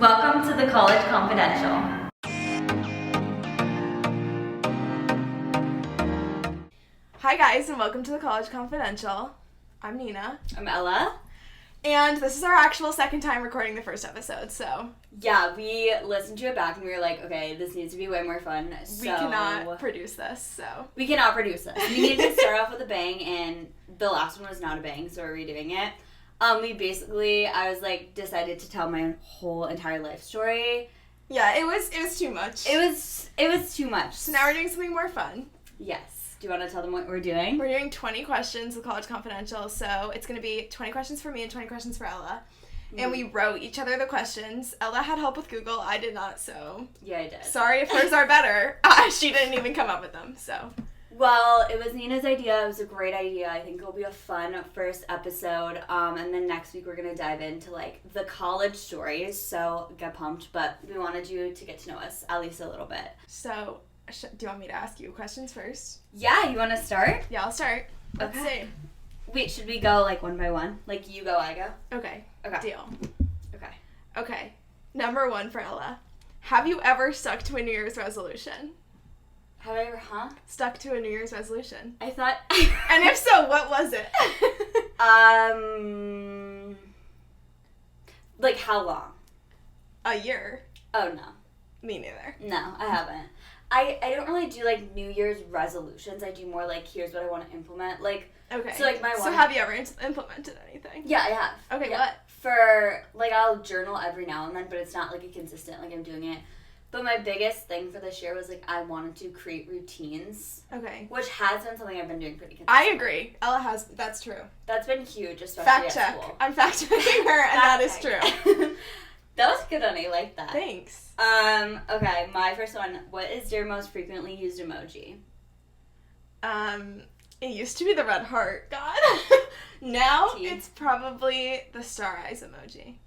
Welcome to the College Confidential. Hi guys, and welcome to the College Confidential. I'm Nina. I'm Ella. And this is our actual second time recording the first episode, so... Yeah, we listened to it back and we were like, okay, this needs to be way more fun, so... We cannot produce this, so... We cannot produce this. We needed to start off with a bang, and the last one was not a bang, so we're redoing it. I was like, decided to tell my whole entire life story. Yeah, it was too much. It was too much. So now we're doing something more fun. Yes. Do you want to tell them what we're doing? We're doing 20 questions with College Confidential, so it's going to be 20 questions for me and 20 questions for Ella. And we wrote each other the questions. Ella had help with Google. I did not, so... Yeah, I did. Sorry if hers are better. She didn't even come up with them, so... Well, it was Nina's idea. It was a great idea. I think it'll be a fun first episode. And then next week we're going to dive into, like, the college stories. So get pumped. But we wanted you to get to know us at least a little bit. So, do you want me to ask you questions first? Yeah, you want to start? Yeah, I'll start. Let's see. Wait, should we go, like, one by one? Like, you go, I go? Okay. Okay. Deal. Okay. Number 1 for Ella. Have you ever stuck to a New Year's resolution? Have I ever, Stuck to a New Year's resolution. I thought... And if so, what was it? Like, how long? A year. Oh, no. Me neither. No, I haven't. I don't really do, like, New Year's resolutions. I do more, like, here's what I want to implement. Like, Okay. so, like, my one... So have you ever implemented anything? Yeah, I have. Okay, yeah. what? For, like, I'll journal every now and then, but it's not, like, a consistent, like, I'm doing it. But my biggest thing for this year was, like, I wanted to create routines. Okay. Which has been something I've been doing pretty consistently. I agree. Ella has. That's true. That's been huge, especially Fact at check. school. I'm fact checking her, and that is true. That was good on me. I like that. Thanks. Okay, my first one. What is your most frequently used emoji? It used to be the red heart. God. Now it's probably the star eyes emoji.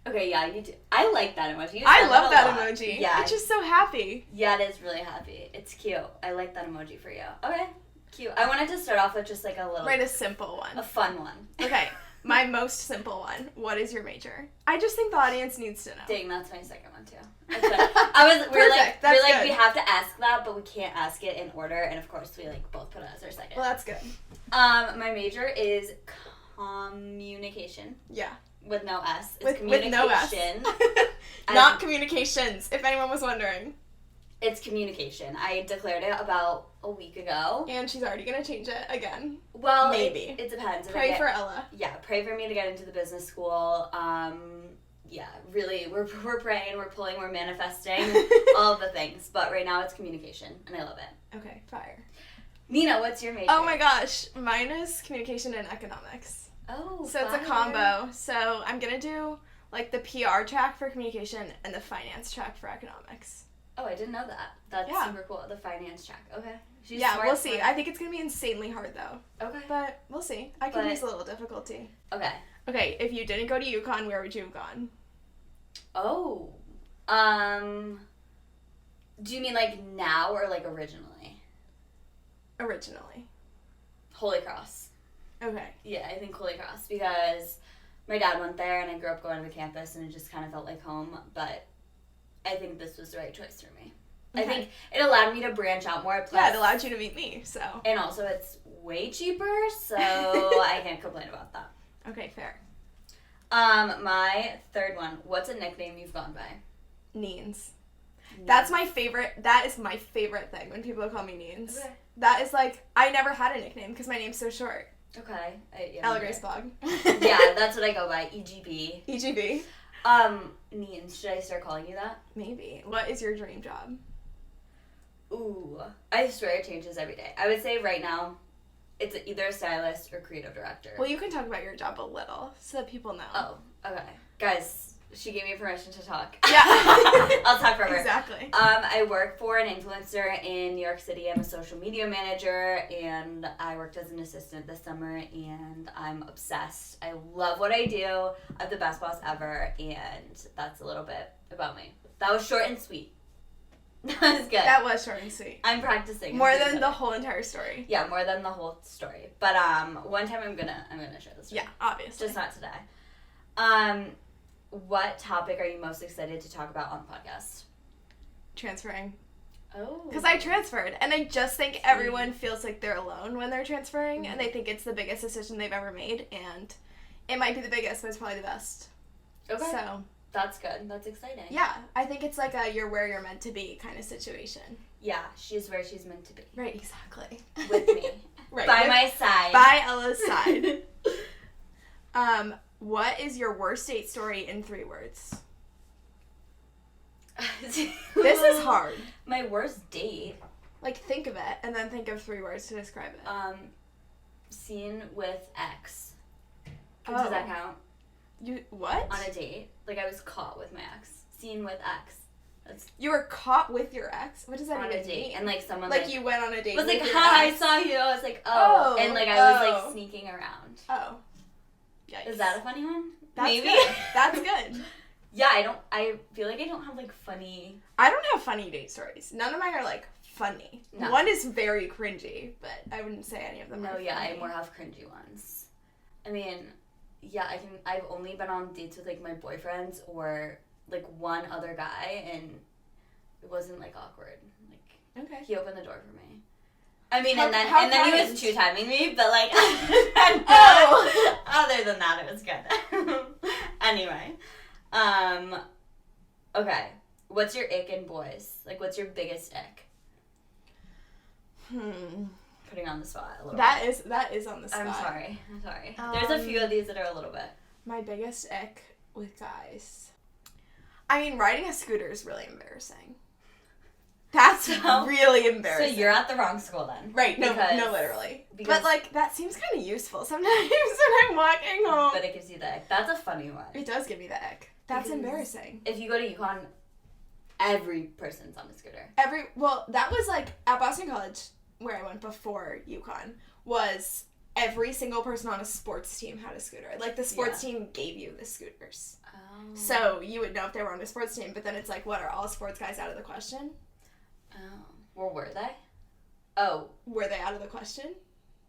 Okay, yeah, you do. I like that emoji. I love that emoji. Yeah. It's just so happy. Yeah, it is really happy. It's cute. I like that emoji for you. Okay, cute. I wanted to start off with just like a little... Write a simple one. A fun one. Okay, my most simple one. What is your major? I just think the audience needs to know. Dang, that's my second one too. We're Perfect. That's good. We have to ask that, but we can't ask it in order, and of course we like both put it as our second. Well, that's good. My major is communication. Yeah. With no S. It's with communication. No S. Not communications, if anyone was wondering. It's communication. I declared it about a week ago. And she's already going to change it again. Well, maybe. It depends. Pray for Ella. Yeah, pray for me to get into the business school. Yeah, really, we're praying, we're pulling, we're manifesting, all of the things. But right now it's communication, and I love it. Okay, fire. Nina, what's your major? Oh my gosh, mine is communication and economics. Oh, so fire. It's a combo. So I'm going to do like the PR track for communication and the finance track for economics. Oh, I didn't know that. That's super cool. The finance track. Okay. She's yeah, smart, we'll see. I think it's going to be insanely hard though. Okay. But we'll see. I can use a little difficulty. Okay. Okay, if you didn't go to UConn, where would you have gone? Oh. Do you mean like now or like originally? Originally. Holy Cross. Okay. Yeah, I think Holy Cross because my dad went there and I grew up going to the campus and it just kind of felt like home, but I think this was the right choice for me. Okay. I think it allowed me to branch out more. Plus, yeah, it allowed you to meet me, so. And also it's way cheaper, so I can't complain about that. Okay, fair. My third one. What's a nickname you've gone by? Neens. That's my favorite. That is my favorite thing when people call me Neens. Okay. That is like, I never had a nickname because my name's so short. Okay. Ella Grace Blog. Yeah, that's what I go by. EGB. EGB. Neens. Should I start calling you that? Maybe. What is your dream job? Ooh. I swear it changes every day. I would say right now, it's either a stylist or creative director. Well, you can talk about your job a little so that people know. Oh, okay. Guys, she gave me permission to talk. Yeah. I'll talk forever. Exactly. I work for an influencer in New York City. I'm a social media manager, and I worked as an assistant this summer, and I'm obsessed. I love what I do. I have the best boss ever, and that's a little bit about me. That was short and sweet. That was good. That was short and sweet. I'm practicing. More than the whole entire story. Yeah, more than the whole story. But one time I'm gonna share this story. Yeah, obviously. Just not today. what topic are you most excited to talk about on the podcast? Transferring. Oh. Because I transferred, and I just think everyone feels like they're alone when they're transferring, and they think it's the biggest decision they've ever made, and it might be the biggest, but it's probably the best. Okay. So. That's good. That's exciting. Yeah, I think it's like a you're where you're meant to be kind of situation. Yeah, she's where she's meant to be. Right, exactly. With me. Right. By my side. By Ella's side. What is your worst date story in 3 words? This is hard. My worst date. Like, think of it, and then think of 3 words to describe it. Scene with ex. Does that count? You what? On a date. Like, I was caught with my ex. Scene with ex. You were caught with your ex? What does that on even a date. mean? And, like, someone, like you went on a date was with like, your hi, I ex? saw you. I was like, oh. And, like, I was, like, sneaking around. Oh. Yikes. Is that a funny one? That's Maybe. Good. That's good. Yeah, I feel like I don't have, like, funny... I don't have funny date stories. None of mine are, like, funny. No. One is very cringy, but I wouldn't say any of them are yeah, funny. I more have cringy ones. I mean, yeah, I've only been on dates with, like, my boyfriends or, like, one other guy, and it wasn't, like, awkward. Like, okay. He opened the door for me. I mean, How and then he was two-timing me, but, like, other than that, it was good. Anyway, okay. What's your ick in boys? Like, what's your biggest ick? Putting on the spot a little bit. That is on the spot. I'm sorry. There's a few of these that are a little bit. My biggest ick with guys. I mean, riding a scooter is really embarrassing. That's really embarrassing. So you're at the wrong school then. Right, no, literally. But, like, that seems kind of useful sometimes when I'm walking home. But it gives you the ick. That's a funny one. It does give me the ick. That's embarrassing. If you go to UConn, every person's on a scooter. Well, that was, like, at Boston College, where I went before UConn, was every single person on a sports team had a scooter. Like, the sports team gave you the scooters. Oh. So you would know if they were on a sports team, but then it's like, what, are all sports guys out of the question? Oh. Well, were they? Oh. Were they out of the question?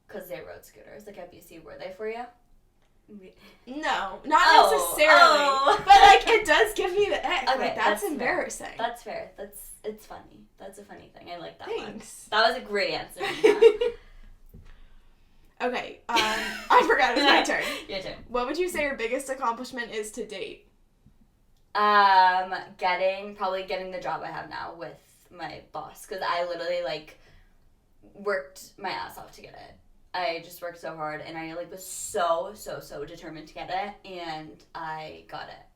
Because they rode scooters. Like, at BC, were they for you? No, not necessarily. Oh. But, like, it does give me the ick. Okay, like, that's embarrassing. Fair. That's fair. It's funny. That's a funny thing. I like that Thanks. one. That was a great answer. Okay, I forgot it was my turn. Your turn. What would you say your biggest accomplishment is to date? Probably getting the job I have now with my boss, because I literally, like, worked my ass off to get it. I just worked so hard, and I, like, was so determined to get it, and I got it.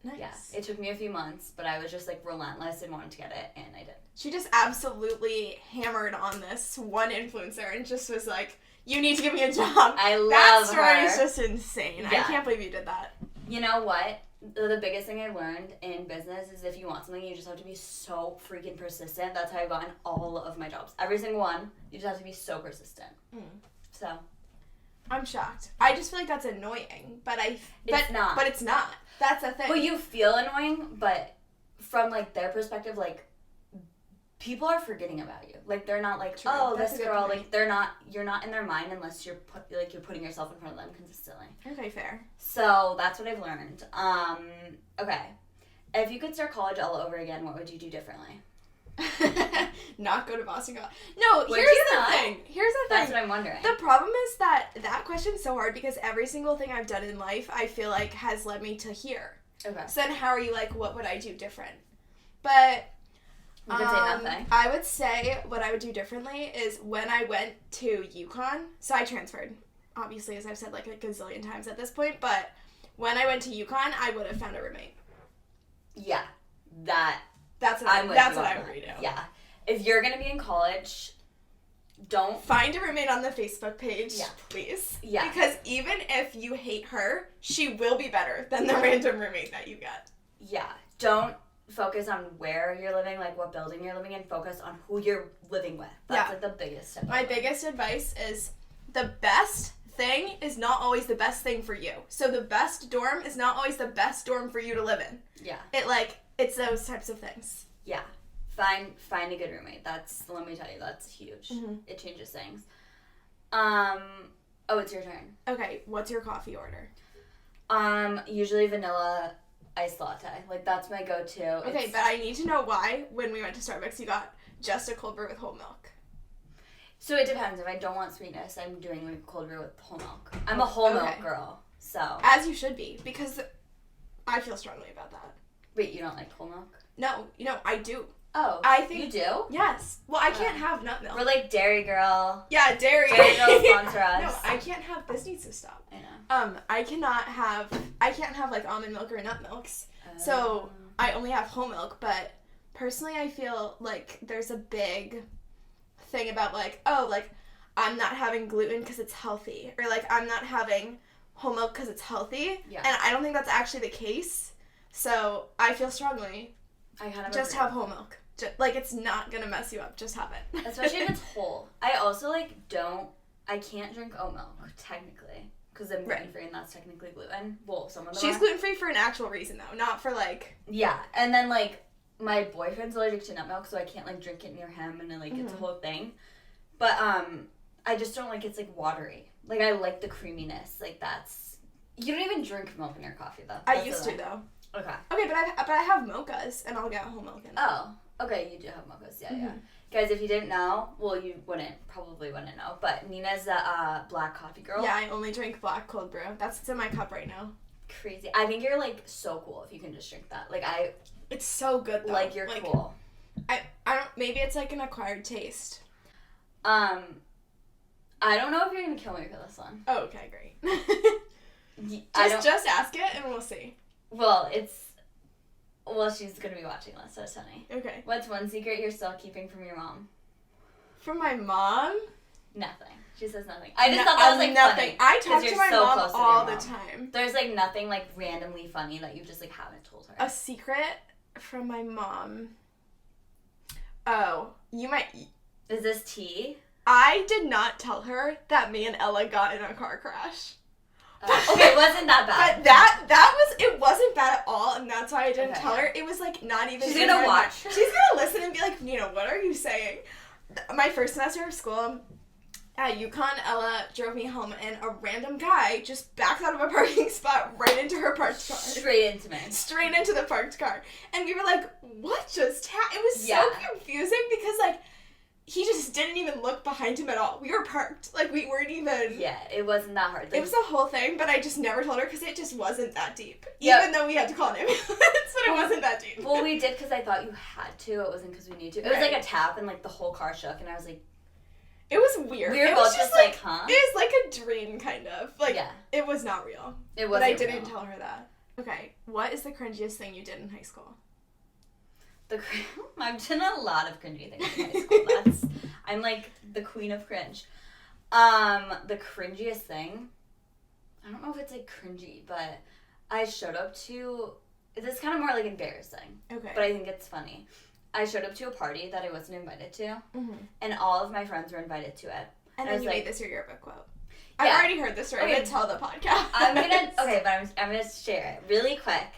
Nice. Yeah, it took me a few months, but I was just, like, relentless and wanted to get it, and I did. She just absolutely hammered on this one influencer and just was like, you need to give me a job. I love that story her. is just insane. Yeah. I can't believe you did that. You know what? The biggest thing I learned in business is if you want something, you just have to be so freaking persistent. That's how I've gotten all of my jobs. Every single one. You just have to be so persistent. So. I'm shocked. I just feel like that's annoying, but it's not. But it's not. That's the thing. Well, you feel annoying, but from, like, their perspective, like, people are forgetting about you. Like, they're not like, True. oh, That's this a good girl, point. like, you're not in their mind unless you're putting yourself in front of them consistently. Okay, fair. So, that's what I've learned. Okay. If you could start college all over again, what would you do differently? Not go to Boston College. No, Would here's you the not? thing. That's what I'm wondering. The problem is that question's so hard because every single thing I've done in life, I feel like has led me to here. Okay. So then how are you like, what would I do different? But You could say nothing. I would say what I would do differently is when I went to UConn, so I transferred, obviously, as I've said like a gazillion times at this point, but when I went to UConn, I would have found a roommate. Yeah. That's what I would redo. Yeah. If you're going to be in college, don't... Find a roommate on the Facebook page, Yeah. please. Yeah. Because even if you hate her, she will be better than the random roommate that you get. Yeah. Don't focus on where you're living, like what building you're living in. Focus on who you're living with. That's like the biggest step. My biggest advice is the best thing is not always the best thing for you. So the best dorm is not always the best dorm for you to live in. Yeah. It's those types of things. Yeah. Find a good roommate. Let me tell you, that's huge. Mm-hmm. It changes things. It's your turn. Okay, what's your coffee order? Usually vanilla iced latte. Like, that's my go-to. Okay, but I need to know why, when we went to Starbucks, you got just a cold brew with whole milk. So it depends. If I don't want sweetness, I'm doing like cold brew with whole milk. I'm a whole milk girl, so. As you should be, because I feel strongly about that. Wait, you don't like whole milk? No, I do. Oh, I think you do? Yes. Well, I can't have nut milk. We're like Dairy Girl. Yeah, Dairy. Dairy Girl sponsor us. No, I can't have. This needs to stop. I know. I can't have like almond milk or nut milks. So I only have whole milk. But personally, I feel like there's a big thing about like, oh, like I'm not having gluten because it's healthy, or like I'm not having whole milk because it's healthy. Yeah. And I don't think that's actually the case. So I feel strongly. I kind of just agree. have whole milk. Like, it's not gonna mess you up. Just have it. Especially if it's whole. I also I can't drink oat milk technically because I'm gluten free and that's technically gluten. Well, some of them She's are. gluten free for an actual reason though, not for like. Yeah, and then like my boyfriend's allergic to nut milk, so I can't like drink it near him, and then like it's a whole thing. But I just don't like it's like watery. Like I like the creaminess. Like that's you don't even drink milk in your coffee though. I used to though. Okay. Okay, but I have mochas and I'll get whole milk in it. Oh, okay. You do have mochas. Yeah, yeah. Guys, if you didn't know, well, you probably wouldn't know, but Nina's a black coffee girl. Yeah, I only drink black cold brew. That's what's in my cup right now. Crazy. I think you're like so cool if you can just drink that. Like It's so good though. Like you're cool. I don't. Maybe it's like an acquired taste. I don't know if you're gonna kill me for this one. Oh, okay, great. Just ask it and we'll see. Well, she's gonna be watching this, so it's funny. Okay. What's one secret you're still keeping from your mom? From my mom? Nothing. She says nothing. I just thought that was like nothing. Funny. I talk to my mom all the time. There's like nothing like randomly funny that you just like haven't told her. A secret from my mom. Oh, you might. Is this tea? I did not tell her that me and Ella got in a car crash. Okay, it wasn't that bad. But it wasn't bad at all, and that's why I didn't tell her. It was like not even. She's gonna watch. She's gonna listen and be like, what are you saying? My first semester of school at UConn, Ella drove me home, and a random guy just backed out of a parking spot right into her parked car. Straight into me. Straight into the parked car, and we were like, "What just happened?" It was so confusing because like. He just didn't even look behind him at all. We were parked. Like, we weren't even... Yeah, it wasn't that hard. It was a whole thing, but I just never told her because it just wasn't that deep. Even though we had to call an ambulance, but it wasn't that deep. Well, we did because I thought you had to. It wasn't because we needed to. It was like a tap and, like, the whole car shook, and I was like... It was weird. We were both just like, huh? It was like a dream, kind of. Like, it was not real. It wasn't But I didn't real. tell her that. Okay, what is the cringiest thing you did in high school? I've done a lot of cringy things in high school. I'm like the queen of cringe. The cringiest thing, I don't know if it's like cringy, but I showed up to, this is kind of more like embarrassing. Okay. But I think it's funny. I showed up to a party that I wasn't invited to, and all of my friends were invited to it. And then you made this your yearbook quote. Yeah. I've already heard this story. I'm going to tell the podcast. I'm gonna share it really quick.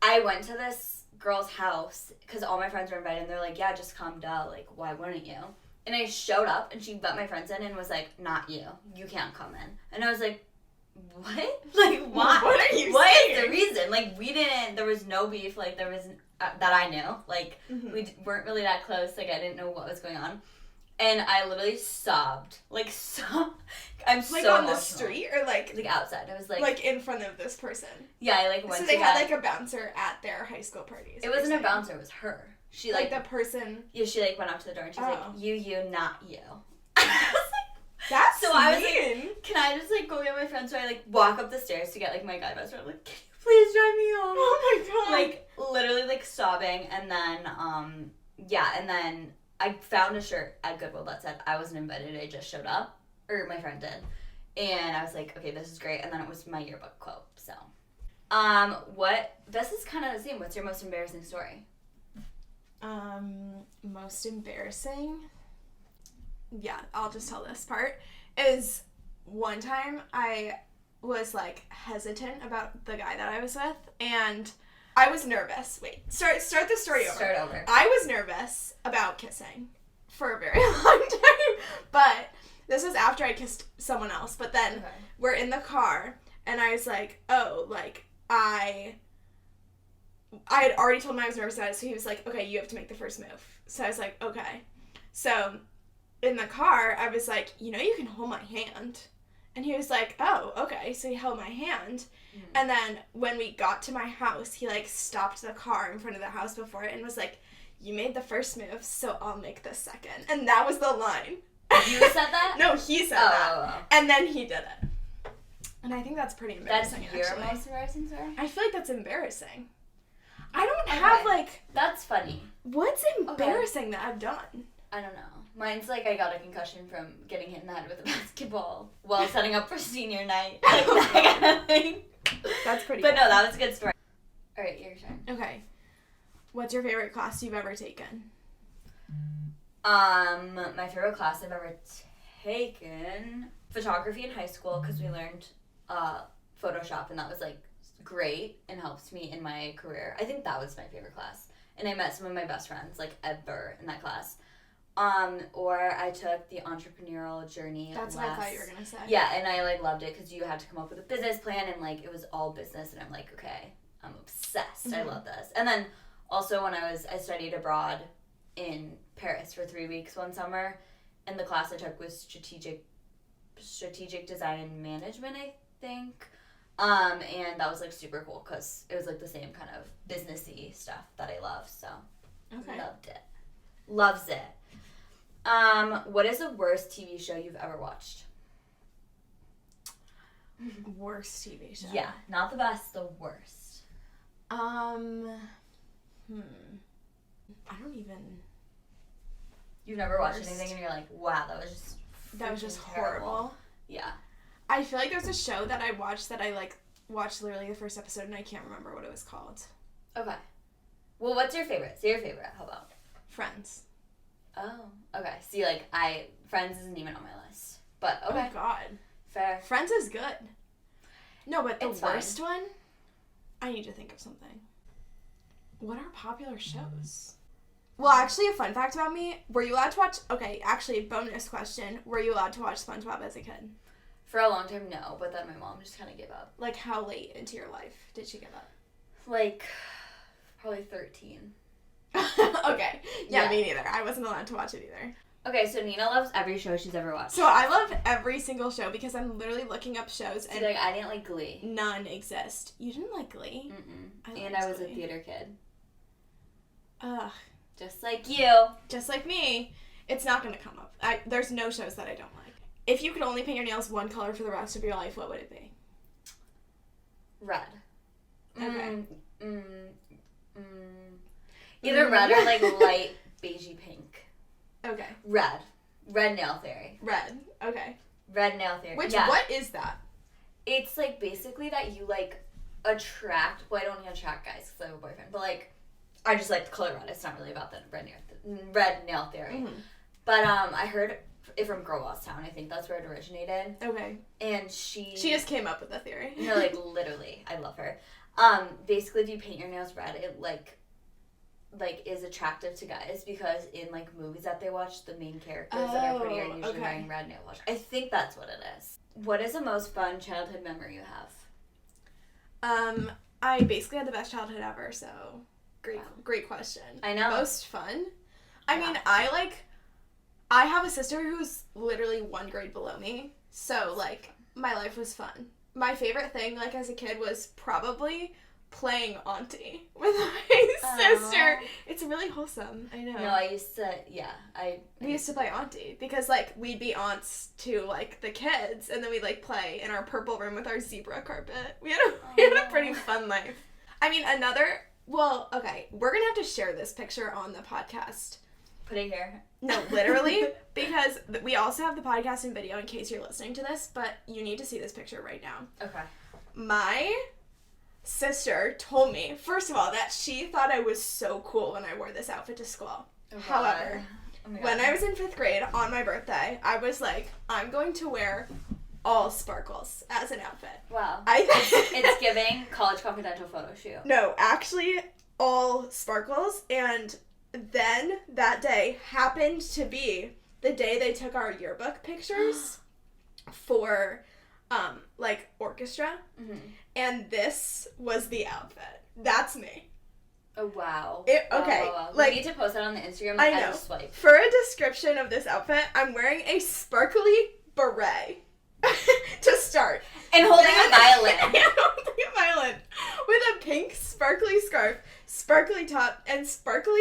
I went to this girl's house because all my friends were invited, and they're like, yeah, just come, duh, like, why wouldn't you? And I showed up, and she let my friends in and was like, not you can't come in. And I was like, what? Like, why? What are you saying? What is the reason? Like, there was no beef, like, there was, that I knew, like, we weren't really that close, like, I didn't know what was going on. And I literally sobbed. Like, I'm like so on emotional. the street or like outside. I was like in front of this person. Yeah, I like went. So they had like a bouncer at their high school parties. It wasn't a bouncer. It was her. She like the person. Yeah, she like went up to the door and she's like, you, not you. That's so mean. I was like, can I just like go get my friend? So I like walk up the stairs to get like my guy best friend. I'm like, can you please drive me home? Oh my god. Like literally like sobbing, and then and then I found a shirt at Goodwill that said I wasn't invited. I just showed up, or my friend did, and I was like, okay, this is great. And then it was my yearbook quote. So, this is kind of the same. What's your most embarrassing story? Most embarrassing? Yeah, I'll just tell this part. Is one time I was like hesitant about the guy that I was with, and I was nervous. Wait, start the story over. Start over. I was nervous about kissing for a very long time, but this was after I kissed someone else. But then we're in the car, and I was like, oh, like I had already told him I was nervous about it, so he was like, okay, you have to make the first move. So I was like, okay. So in the car, I was like, you can hold my hand. And he was like, oh, okay. So he held my hand. And then when we got to my house, he, like, stopped the car in front of the house before it and was like, you made the first move, so I'll make the second. And that was the line. You said that? No, he said that. And then he did it. And I think that's pretty embarrassing, That's your most embarrassing story? I feel like that's embarrassing. I don't have, like... That's funny. What's embarrassing that I've done? I don't know. Mine's like I got a concussion from getting hit in the head with a basketball while setting up for senior night. Like that kind of thing. That's pretty But no, that was a good story. Alright, your turn. Okay. What's your favorite class you've ever taken? My favorite class I've ever taken, photography in high school, because we learned Photoshop, and that was like great and helped me in my career. I think that was my favorite class, and I met some of my best friends like ever in that class. Or I took the entrepreneurial journey. That's what I thought you were gonna say. Yeah, and I like loved it because you had to come up with a business plan, and like it was all business, and I'm like, okay, I'm obsessed. Mm-hmm. I love this. And then also when I studied abroad in Paris for 3 weeks one summer, and the class I took was strategic design and management, I think. And that was like super cool because it was like the same kind of businessy stuff that I love. So loved it. Loves it. What is the worst TV show you've ever watched? Worst TV show? Yeah, not the best, the worst. I don't even... You've never watched anything and you're like, wow, that was just horrible. Yeah. I feel like there's a show that I watched that I like watched literally the first episode and I can't remember what it was called. Okay. Well, what's your favorite? Say your favorite. How about? Friends. Oh, okay. See, like, Friends isn't even on my list. But, okay. Oh, God. Fair. Friends is good. No, but the it's worst fine. one? I need to think of something. What are popular shows? Well, actually, a fun fact about me. Were you allowed to watch... Okay, actually, bonus question. Were you allowed to watch SpongeBob as a kid? For a long time, no. But then my mom just kind of gave up. Like, how late into your life did she give up? Like, probably 13. Okay. Yeah, me neither. I wasn't allowed to watch it either. Okay, so Nina loves every show she's ever watched. So I love every single show because I'm literally looking up shows and... like, I didn't like Glee. None exist. You didn't like Glee? And I was a theater kid. Ugh. Just like you. Just like me. It's not going to come up. There's no shows that I don't like. If you could only paint your nails one color for the rest of your life, what would it be? Red. Okay. Either red or like light beigey pink. Okay. Red. Red nail theory. Red. Okay. Red nail theory. What is that? It's like basically that you like attract, well, I don't even attract guys because I have a boyfriend, but like I just like the color red. It's not really about the red nail theory. Mm-hmm. But I heard it from Girl Boss Town. I think that's where it originated. Okay. And she just came up with the theory. No, like literally. I love her. Basically if you paint your nails red, it like is attractive to guys because in like movies that they watch, the main characters that are pretty are usually wearing red nail polish. I think that's what it is. What is the most fun childhood memory you have? I basically had the best childhood ever, so great question. I know. Most fun? I mean, I have a sister who's literally 1 grade below me, so like my life was fun. My favorite thing like as a kid was probably playing auntie with my sister. It's really wholesome. I know. No, I used to, we used to play auntie because, like, we'd be aunts to, like, the kids, and then we'd, like, play in our purple room with our zebra carpet. We had a pretty fun life. I mean, okay, we're gonna have to share this picture on the podcast. Put it here. No, literally, because we also have the podcast and video in case you're listening to this, but you need to see this picture right now. Okay. My sister told me, first of all, that she thought I was so cool when I wore this outfit to school. Oh, however, when I was in 5th grade on my birthday, I was like, I'm going to wear all sparkles as an outfit. Wow. It's giving College Confidential photo shoot. No, actually, all sparkles, and then that day happened to be the day they took our yearbook pictures for like orchestra. Mm-hmm. And this was the outfit. That's me. Oh, wow. Okay, Wow. like, we need to post that on the Instagram. I know. Swipe. For a description of this outfit, I'm wearing a sparkly beret to start. And holding a violin. And holding a violin. With a pink sparkly scarf, sparkly top, and sparkly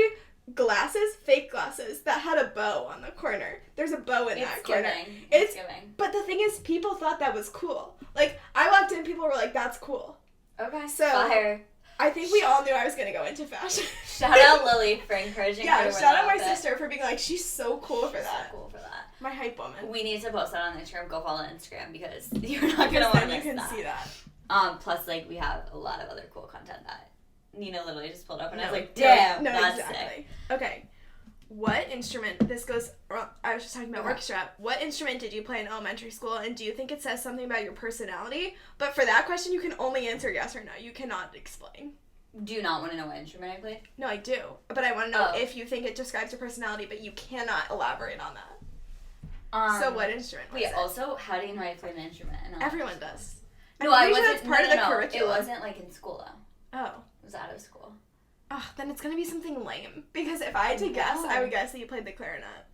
glasses, fake glasses, that had a bow on the corner. There's a bow in that corner. It's giving. But the thing is, people thought that was cool. Like, I walked in, people were like, that's cool. Okay. So, fire. I think we all knew I was going to go into fashion. Shout out Lily for encouraging her to wear shout out my outfit. sister for being like, she's so cool for that. So cool for that. My hype woman. We need to post that on Instagram. Go follow Instagram because you're not going to want to miss that. Then you can see that. Plus, like, we have a lot of other cool content that Nina literally just pulled up, and I was like, damn, that's exactly. sick. Okay. What instrument, this goes, I was just talking about Okay. orchestra. What instrument did you play in elementary school, and do you think it says something about your personality? But for that question, you can only answer yes or no. You cannot explain. Do you not want to know what instrument I played? No, I do. But I want to know Oh. if you think it describes your personality, but you cannot elaborate on that. So what instrument was Wait, it? also, how do you know I played an instrument? Everyone does. No, I'm I pretty sure wasn't. that's part of the no. curriculum. It wasn't, like, in school, though. Oh. It was out of school. Oh, then it's going to be something lame. Because if I had to guess, No. I would guess that you played the clarinet.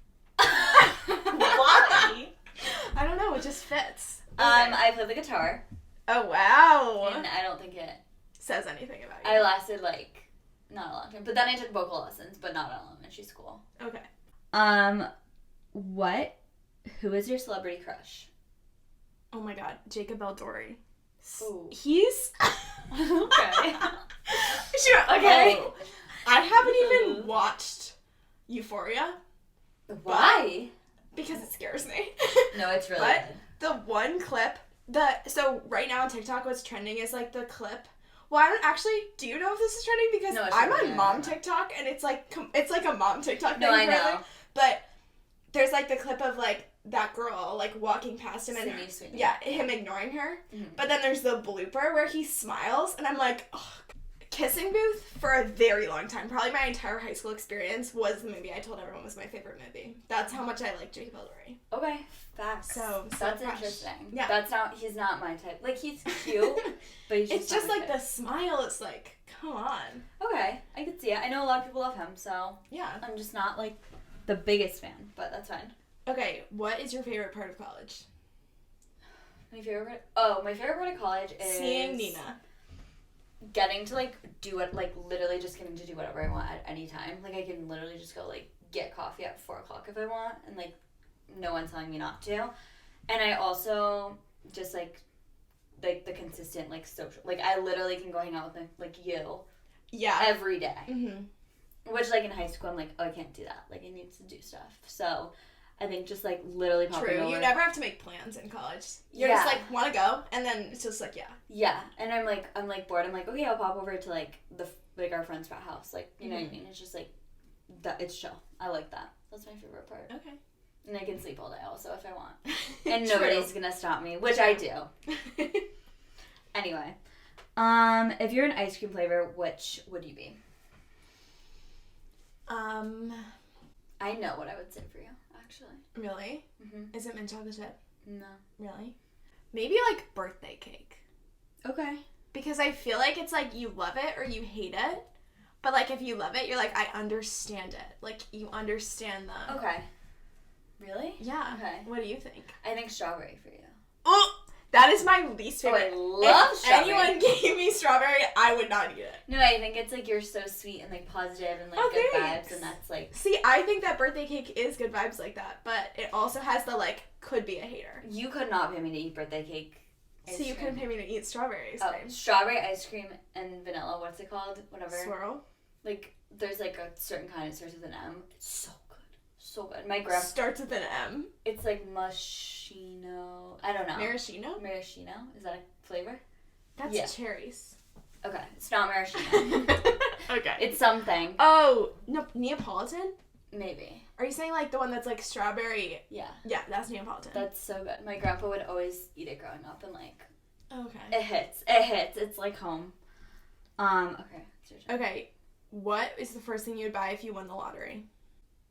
Why? I don't know, it just fits. I played the guitar, Oh, wow. and I don't think it... Says anything about you. I lasted, like, not a long time. But then I took vocal lessons, but not in elementary school. Okay. Who is your celebrity crush? Oh my god, Jacob Eldori. Ooh. He's... Okay. Sure, Okay. oh. I haven't even watched Euphoria Why? because it scares me. No, it's really But good. the one clip so right now on TikTok what's trending is like the clip. Well, I don't actually. Do you know if this is trending? Because No, it's I'm trending. on mom TikTok and it's like a mom TikTok. No, thing I know. apparently. But there's like the clip of like that girl like walking past him and Sydney Sweeney. yeah, him ignoring her. Mhm. But then there's the blooper where he smiles and I'm like, oh. Kissing Booth for a very long time. Probably my entire high school experience was the movie I told everyone was my favorite movie. That's how much I like Jacob Eldori. Okay, facts. So That's fresh. interesting. Yeah. He's not my type. Like, he's cute, but he's It's not just my like type. the smile is like, come on. Okay, I could see it. I know a lot of people love him, so Yeah. I'm just not, like, the biggest fan, but that's fine. Okay, what is your favorite part of college? My favorite part of college is... Seeing Nina. Getting to, like, do it, like, literally just getting to do whatever I want at any time. Like, I can literally just go, like, get coffee at 4 o'clock if I want, and, like, no one's telling me not to. And I also just, like, the consistent, like, social... Like, I literally can go hang out with, like you Yeah. every day. Mm-hmm. Which, like, in high school, I'm like, oh, I can't do that. Like, I need to do stuff. So... I think just, like, literally popping True. over. You never have to make plans in college. You're just Yeah. like, want to go? And then it's just like, yeah. Yeah, and I'm bored. I'm like, okay, I'll pop over to, like, our friend's frat house. Like, you know what I mean? It's just, like, it's chill. I like that. That's my favorite part. Okay. And I can sleep all day also if I want. And nobody's gonna stop me, which I do. Anyway. If you're an ice cream flavor, which would you be? I know what I would say for you, actually. Really? Mm-hmm. Is it mint chocolate chip? No. Really? Maybe like birthday cake. Okay. Because I feel like it's like you love it or you hate it. But like if you love it, you're like, I understand it. Like you understand the... Okay. Really? Yeah. Okay. What do you think? I think strawberry for you. Oh! That is my least favorite. Oh, I love if strawberry. anyone gave me strawberry, I would not eat it. No, I think it's like you're so sweet and like positive and like Oh, good thanks. vibes, and that's like... See, I think that birthday cake is good vibes like that, but it also has the like, could be a hater. You could not pay me to eat birthday cake. So you couldn't pay me to eat strawberry ice cream. Strawberry ice cream and vanilla, what's it called? Whatever. Swirl? Like, there's like a certain kind that starts with an M. It's so good. So good. My grandpa... Starts with an M. It's like maraschino. I don't know. Maraschino? Maraschino? Is that a flavor? That's cherries. Okay. It's not maraschino. Okay. It's something. Oh, no, Neapolitan? Maybe. Are you saying like the one that's like strawberry? Yeah. Yeah, that's Neapolitan. That's so good. My grandpa would always eat it growing up, and like... Okay. It hits. It hits. It's like home. Okay. It's your turn. Okay. What is the first thing you would buy if you won the lottery?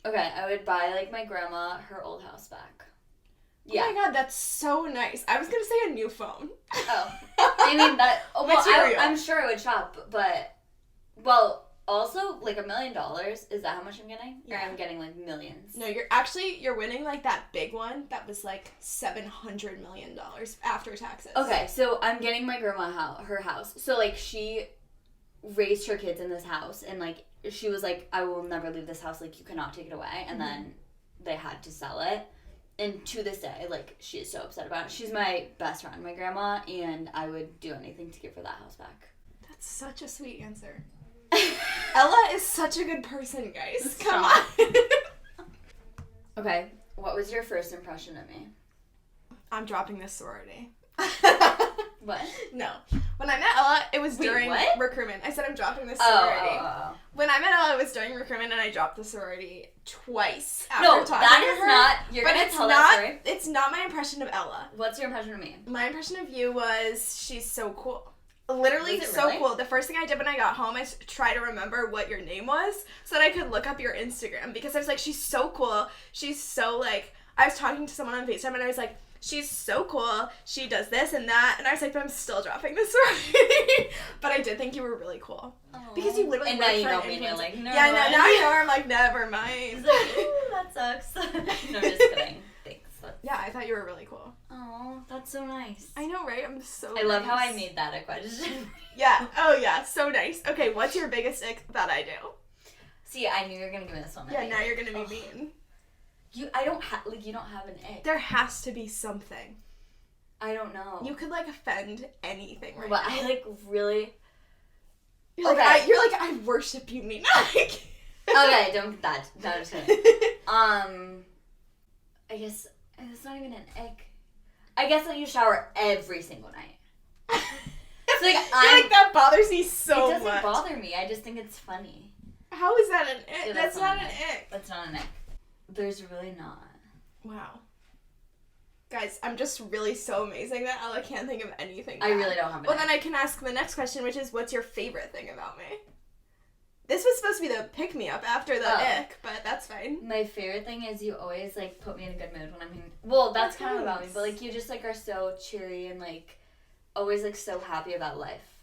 Okay, I would buy, like, my grandma her old house back. Yeah. Oh my god, that's so nice. I was gonna say a new phone. Oh. I mean, that... Oh, well, Material. I'm sure I would shop, but... Well, Also, like $1 million, is that how much I'm getting? Yeah. Or I'm getting like millions? No, you're winning like that big one that was like $700 million after taxes. Okay, so I'm getting my grandma her house. So like she raised her kids in this house, and like she was like, I will never leave this house, like you cannot take it away. And then they had to sell it. And to this day, like she is so upset about it. She's my best friend, my grandma, and I would do anything to give her that house back. That's such a sweet answer. Ella is such a good person, guys. Come on. Okay, what was your first impression of me? I'm dropping this sorority. What? No. When I met Ella, it was during what? recruitment. I said I'm dropping this sorority. Oh. When I met Ella, it was during recruitment, and I dropped the sorority twice after No, talking that to is her. not. You're But gonna it's tell not. that story. It's not my impression of Ella. What's your impression of me? My impression of you was she's so cool. Literally Was it so really? cool. The first thing I did when I got home, I tried to remember what your name was so that I could look up your Instagram, because I was like, she's so cool. She's so like, I was talking to someone on FaceTime and I was like, she's so cool. She does this and that. And I was like, but I'm still dropping this sorority. But I did think you were really cool. Because you literally and work now you for an don't mean it influencer. like, no. Yeah, I know. Now you know. I'm like, never mind. It's like, ooh, that sucks. No, just kidding. Thanks. Yeah, I thought you were really cool. Oh, that's so nice. I know, right? I'm so I love how I nice. made that a question. Yeah. Oh, yeah. So nice. Okay, what's your biggest ick that I do? See, I knew you were gonna give me this one. Yeah, now you're gonna be mean. You don't have an ick. There has to be something. I don't know. You could like offend anything right But now. I like really. You're like, Okay. I worship you, Nina. Okay, don't that. No, just kidding. I guess it's not even an ick. I guess that you shower every single night. It's like You're like, that bothers me so it doesn't much. bother me. I just think it's funny. How is that an ick? Yeah, that's not an ick. That's not an ick. There's really not. Wow. Guys, I'm just really so amazing that Ella can't think of anything. I bad. really don't have an Well, ick. then I can ask the next question, which is, what's your favorite thing about me? This was supposed to be the pick-me-up after the ick, but that's fine. My favorite thing is you always, like, put me in a good mood when I'm here. Well, that's kind of about me, but, like, you just, like, are so cheery and, like, always, like, so happy about life.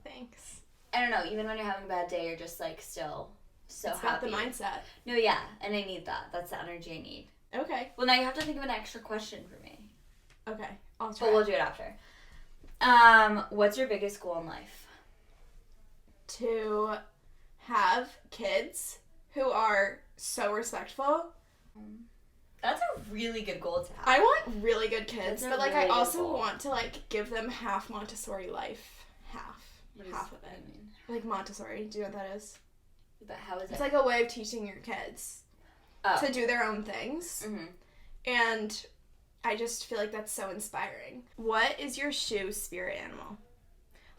Thanks. I don't know, even when you're having a bad day, you're just, like, still so It's happy. got the mindset. No, yeah, and I need that. That's the energy I need. Okay. Well, now you have to think of an extra question for me. Okay. I'll try. But we'll do it after. What's your biggest goal in life? To have kids who are so respectful. That's a really good goal to have. I want really good kids, That's a but like really I good also goal. want to like give them half Montessori life. Half of What it. do you mean? Like Montessori, do you know what that is? But how is it? It's like a way of teaching your kids oh. to do their own things. Mm-hmm. And I just feel like that's so inspiring. What is your shoe spirit animal?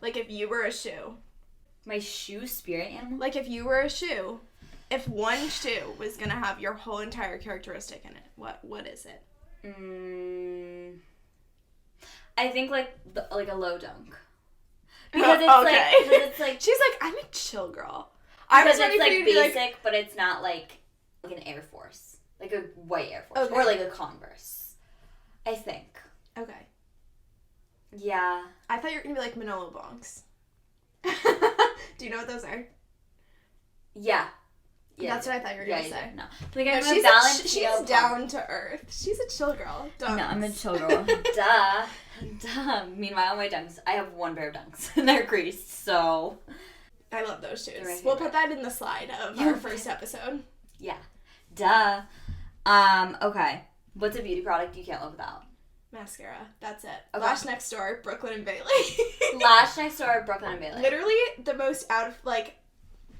Like if you were a shoe. My shoe spirit animal? Like if you were a shoe, if one shoe was gonna have your whole entire characteristic in it, what is it? I think like a low dunk. Because it's okay. it's like She's like, I'm a chill girl. I was because ready it's for like you to be basic, like, but it's not like an Air Force, like a white Air Force, Okay. or like a Converse. I think. okay. Yeah. I thought you were gonna be like Manolo Bonks. Do you know what those are? Yeah. Yeah. That's what I thought you were gonna say. No. Like No, I'm she's a Valentino. she's down to earth. She's a chill girl. Dunks. No, I'm a chill girl. Duh. Meanwhile, my dunks, I have one pair of dunks, and they're creased, so. I love those shoes. They're my We'll favorite. put that in the slide of our first episode. Yeah. Duh. Okay. What's a beauty product you can't live without? Mascara. That's it. Okay. Lash Next Door, Brooklyn and Bailey. Lash Next Door, Brooklyn and Bailey. Literally the most out of, like,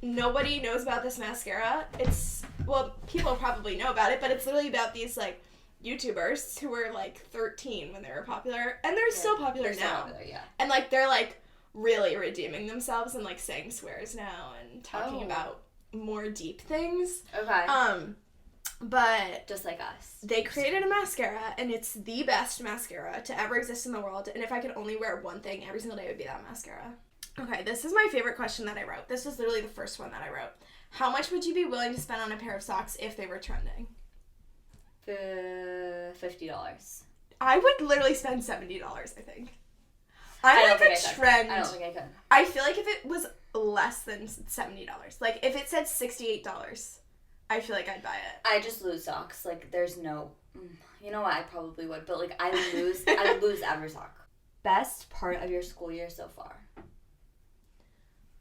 nobody knows about this mascara. It's, well, people probably know about it, but it's literally about these, like, YouTubers who were, like, 13 when they were popular. And they're still popular They're now. so popular, yeah. And, like, they're, like, really redeeming themselves and, like, saying swears now and talking Oh. about more deep things. Okay. But Just like us. they created a mascara, and it's the best mascara to ever exist in the world. And if I could only wear one thing every single day, it would be that mascara. Okay, this is my favorite question that I wrote. This was literally the first one that I wrote. How much would you be willing to spend on a pair of socks if they were trending? $50. I would literally spend $70, I think. I'm don't like think a I could. trend. I don't think I could. I feel like if it was less than $70, like if it said $68, I feel like I'd buy it. I just lose socks. Like, there's no... You know what? I probably would, but, like, I lose every sock. Best part of your school year so far?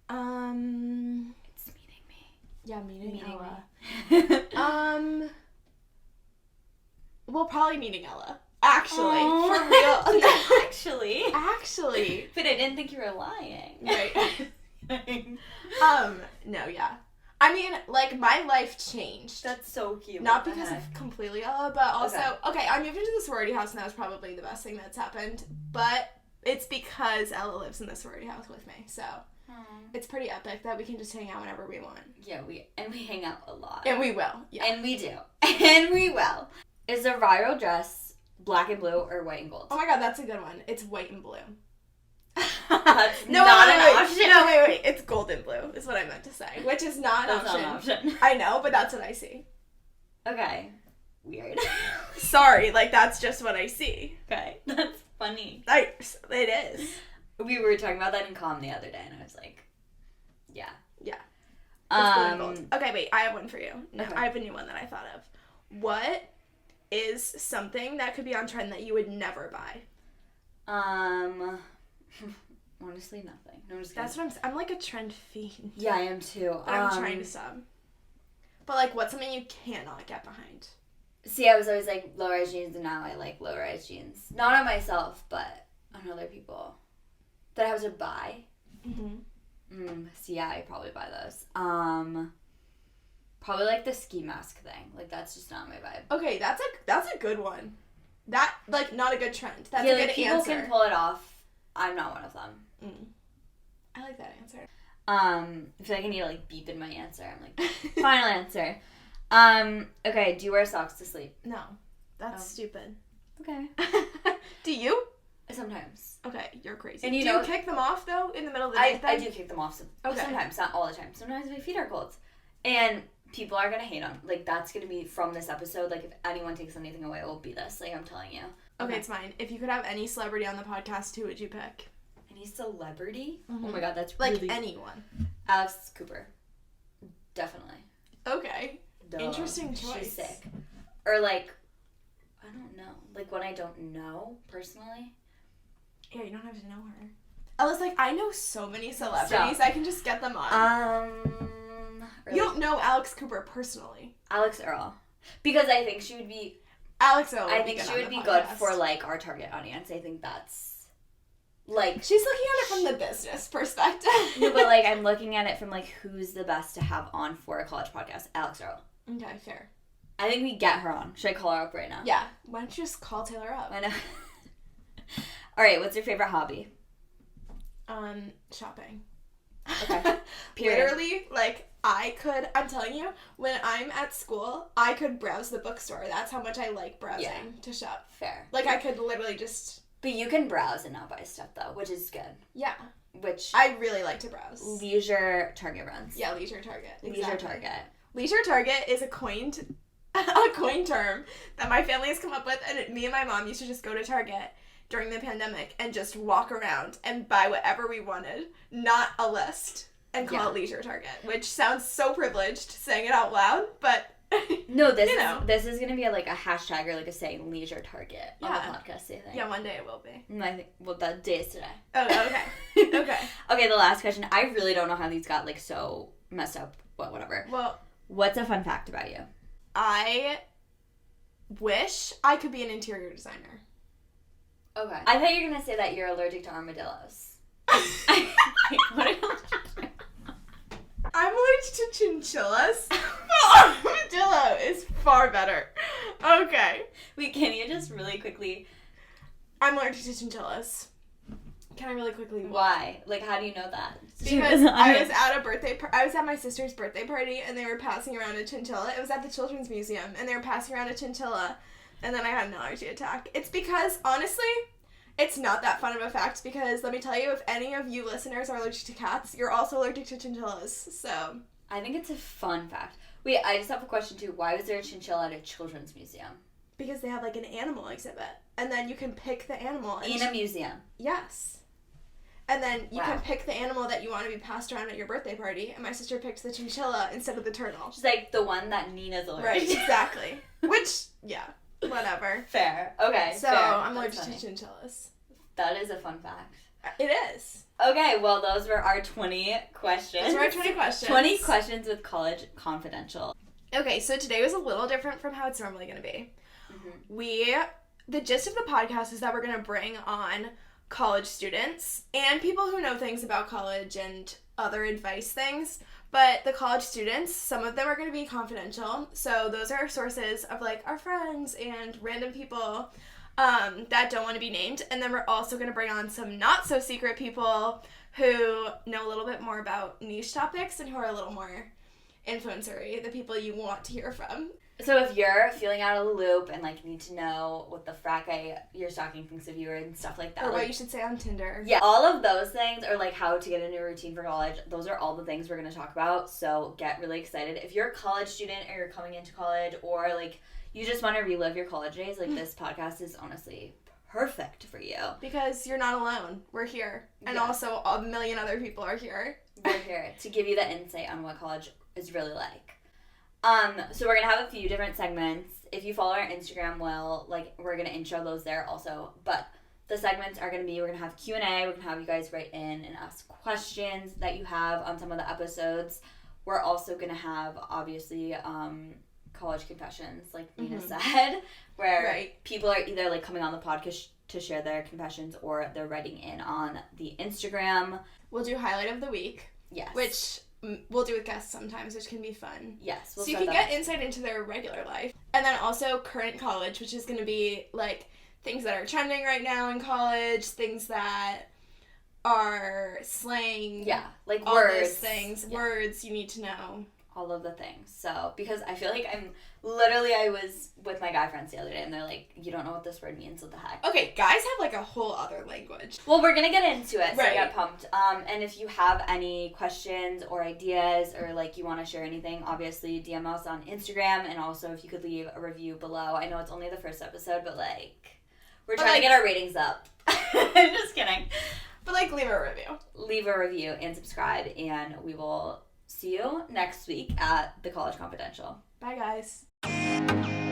It's meeting me. Yeah, meeting Ella. Me. Well, probably meeting Ella. Actually, Aww. for real. Actually. Actually. But I didn't think you were lying. Right. No, yeah. I mean, like, my life changed. That's so cute. Not What the because heck? of completely Ella, but also, okay, I moved into the sorority house, and that was probably the best thing that's happened. But it's because Ella lives in the sorority house with me, so it's pretty epic that we can just hang out whenever we want. Yeah, we hang out a lot. And we will, yeah. And we do. And we will. Is the viral dress black and blue or white and gold? Oh my god, that's a good one. It's white and blue. That's No, not wait, an wait, option. No, wait. It's gold and blue is what I meant to say, which is not an That's option. not an option. I know, but that's what I see. Okay. Weird. Sorry, like, that's just what I see. Okay. That's funny. It is. We were talking about that in comm the other day, and I was like, yeah. Yeah. It's blue and gold. Okay, wait, I have one for you. No, Okay. I have a new one that I thought of. What is something that could be on trend that you would never buy? Honestly, nothing. No, I'm just kidding. That's what I'm like a trend fiend. Yeah, I am too. I'm trying to stop. But, like, what's something you cannot get behind? See, I was always like low-rise jeans, and now I like low-rise jeans. Not on myself, but on other people. That I have to buy. So yeah, I probably buy those. Probably like the ski mask thing. Like, that's just not my vibe. Okay, that's a good one. That, like, not a good trend. That's yeah, a good like, people answer. can pull it off. I'm not one of them. I like that answer. I feel like I need to like beep in my answer. I'm like, final answer. Okay, do you wear socks to sleep? No, that's stupid. Okay. Do you? Sometimes. Okay, you're crazy. And you do know, you kick them off though in the middle of the I night? do kick them off Okay. sometimes, not all the time. Sometimes my feet are cold. And people are gonna hate on. Like, that's gonna be from this episode. Like, if anyone takes anything away, it will be this. Like, I'm telling you. Okay, it's mine. If you could have any celebrity on the podcast, who would you pick? Any celebrity? Oh my god, that's Like really... anyone. Alex Cooper. Definitely. Okay. Duh. Interesting choice. She's sick. Or, like, I don't know. Like, when I don't know, personally. Yeah, you don't have to know her. I was like, I know so many celebrities. I can just get them on. Or You like don't know Alex Cooper personally. Alex Earl. Because I think she would be... Alex Earl. I think she would be good for, like, our target audience. I think that's... Like... She's looking at it from the business perspective. No, but, like, I'm looking at it from, like, who's the best to have on for a college podcast? Alex Earl. Okay, fair. I think we get her on. Should I call her up right now? Yeah. Why don't you just call Taylor up? I know. All right, what's your favorite hobby? Shopping. Okay. Period. Literally, like, I'm telling you, when I'm at school, I could browse the bookstore. That's how much I like browsing to shop. Fair. Like, I could literally just... But you can browse and not buy stuff, though, which is good. Yeah. Which... I really like to browse. Leisure Target runs. Yeah, Leisure Target. Exactly. Leisure Target. Leisure Target is a coined term that my family has come up with, and me and my mom used to just go to Target during the pandemic and just walk around and buy whatever we wanted, not a list, and call it Leisure Target, which sounds so privileged saying it out loud, but no, this is gonna be a hashtag or like a saying Leisure Target on the podcast, I think. Yeah, one day it will be. And I think that day is today. Oh, okay. Okay. Okay, the last question. I really don't know how these got so messed up, but whatever. Well, what's a fun fact about you? I wish I could be an interior designer. Okay. I thought you were gonna say that you're allergic to armadillos. What are you allergic to? I'm allergic to chinchillas. Armadillo is far better. Okay. Wait, can you just really quickly... I'm allergic to chinchillas. Can I really quickly... Why? Like, how do you know that? Because I was at a I was at my sister's birthday party, and they were passing around a chinchilla. It was at the Children's Museum, and they were passing around a chinchilla, and then I had an allergy attack. It's because, honestly... It's not that fun of a fact because, let me tell you, if any of you listeners are allergic to cats, you're also allergic to chinchillas, so... I think it's a fun fact. Wait, I just have a question, too. Why was there a chinchilla at a children's museum? Because they have, an animal exhibit. And then you can pick the animal. In a museum? Yes. And then you Wow. can pick the animal that you want to be passed around at your birthday party. And my sister picked the chinchilla instead of the turtle. She's like the one that Nina's allergic Right, to. exactly. Which, yeah, whatever. Fair. Okay. So fair. I'm That's allergic funny. to chinchillas. That is a fun fact. It is. Okay, well, those were our 20 questions. Those were our 20 questions. 20 questions with College Confidential. Okay, so today was a little different from how it's normally going to be. Mm-hmm. The gist of the podcast is that we're going to bring on college students and people who know things about college and other advice things. But the college students, some of them are going to be confidential. So those are sources of like our friends and random people that don't want to be named. And then we're also going to bring on some not so secret people who know a little bit more about niche topics and who are a little more influencer-y, the people you want to hear from. So if you're feeling out of the loop and like need to know what the frat guy you're stalking thinks of you and stuff like that, Or like, what you should say on Tinder. yeah, all of those things, or like how to get a new routine for college, those are all the things we're going to talk about. So get really excited. If you're a college student or you're coming into college, or like you just want to relive your college days, like this podcast is honestly perfect for you. Because you're not alone. We're here. And Yeah. also a million other people are here. We're here to give you the insight on what college is really like. So we're gonna have a few different segments. If you follow our Instagram, well, like we're gonna intro those there also. But the segments are gonna be, we're gonna have Q&A. We're gonna have you guys write in and ask questions that you have on some of the episodes. We're also gonna have obviously college confessions, like Nina said, where people are either like coming on the podcast to share their confessions, or they're writing in on the Instagram. We'll do highlight of the week, Yes. which we'll do with guests sometimes, which can be fun. Yes. So you can get insight into their regular life. And then also current college, which is going to be like things that are trending right now in college, things that are slang. Yeah, like all words. those things, Yeah. words you need to know. All of the things. So, because I feel like I was with my guy friends the other day and they're like, you don't know what this word means, what the heck? Okay, guys have like a whole other language. Well, we're gonna get into it, so Right. get pumped. And if you have any questions or ideas, or like you want to share anything, obviously DM us on Instagram, and also if you could leave a review below. I know it's only the first episode, but like we're trying to get our ratings up. Just kidding. But like leave a review. Leave a review and subscribe, and we will see you next week at the College Confidential. Bye guys.